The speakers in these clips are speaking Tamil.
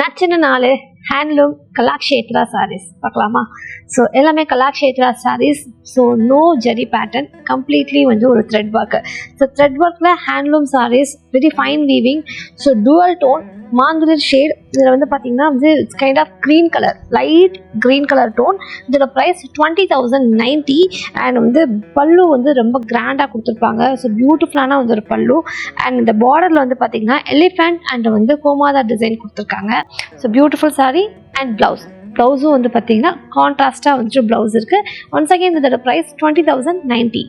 நச்சுன்னு 4 ஹேண்ட்லூம் கலாக்ஷேத்ரா சாரீஸ் பார்க்கலாமா? ஸோ எல்லாமே Kalakshetra saris. So no zari pattern, completely வந்து ஒரு த்ரெட் ஒர்க்கு. ஸோ த்ரெட் ஒர்க்கில் handloom saris, very fine weaving. So dual tone மாங்குலிர் ஷேட். இதில் வந்து பார்த்தீங்கன்னா வந்து it's kind of green colour, light green colour tone. இதோட ப்ரைஸ் 20,090. அண்ட் வந்து பல்லு வந்து ரொம்ப கிராண்டாக கொடுத்துருப்பாங்க. ஸோ பியூட்டிஃபுல்லான வந்து ஒரு பல்லு. அண்ட் இந்த பார்டரில் வந்து பார்த்தீங்கன்னா எலிஃபென்ட் அண்ட் வந்து கோமாதா டிசைன் கொடுத்துருக்காங்க. So beautiful sari. அண்ட் ப்ளவுஸும் வந்து பார்த்தீங்கன்னா கான்ட்ராஸ்டாக வந்துட்டு ப்ளவுஸ் இருக்குது. ஒன்ஸ் அகேன் இதோட price 20,090.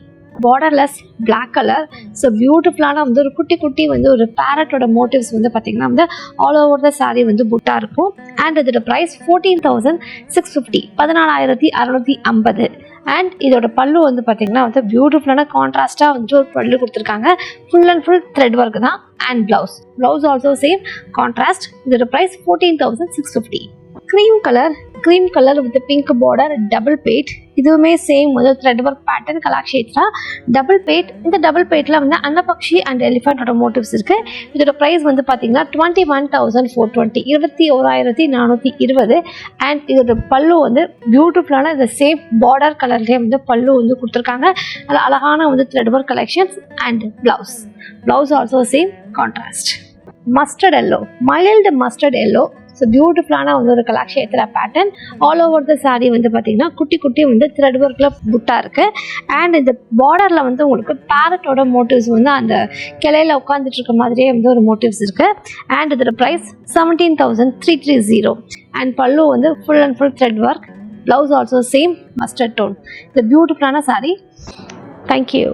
Borderless black colour. So பியூட்டிஃபுல்லான வந்து ஒரு குட்டி குட்டி வந்து ஒரு பேரட்டோட மோட்டிவ்ஸ் வந்து பார்த்தீங்கன்னா வந்து ஆல் ஓவர் த சாரீ வந்து புட்டா இருக்கும். அண்ட் இதோட ப்ரைஸ் 14,650, 14,650. அண்ட் இதோட பல்லு வந்து பார்த்தீங்கன்னா வந்து பியூட்டிஃபுல்லான கான்ட்ராஸ்டாக வந்து ஒரு பல்லு கொடுத்துருக்காங்க. Full and full thread work தான். And blouse also same contrast. இதோட price 14,650. Cream colour with pink border, double பேட். இதுவுமே சேம் வந்து thread work pattern Kalakshetra double பேட். இந்த டபுள் பேட்டில் வந்து அன்னபக்ஷி அண்ட் எலிஃபென்ட்டோட மோட்டிவ்ஸ் இருக்குது. இதோட ப்ரைஸ் வந்து பார்த்தீங்கன்னா 21,420, 21,420. அண்ட் இதோட பல்லு வந்து பியூட்டிஃபுல்லான இந்த சேம் பார்டர் கலர்லேயே வந்து பல்லு வந்து கொடுத்துருக்காங்க. அதில் அழகான வந்து thread work collections. And blouse also same contrast. Mustard yellow, mild mustard yellow. So பியூட்டிஃபுல்லான வந்து ஒரு Kalakshetra pattern. All over the sari வந்து பார்த்தீங்கன்னா குட்டி குட்டி வந்து த்ரெட் ஒர்க்கில் புட்டா இருக்குது. அண்ட் இந்த பார்டரில் வந்து உங்களுக்கு பேரட்டோட மோட்டிவ்ஸ் வந்து அந்த கிளையில் உட்காந்துட்டு இருக்க மாதிரியே வந்து ஒரு மோட்டிவ்ஸ் இருக்குது. அண்ட் இதோட ப்ரைஸ் 17,330. அண்ட் பல்லு வந்து full and full thread work. Blouse also same mustard tone. இந்த பியூட்டிஃபுல்லான சாரீ. தேங்க்யூ.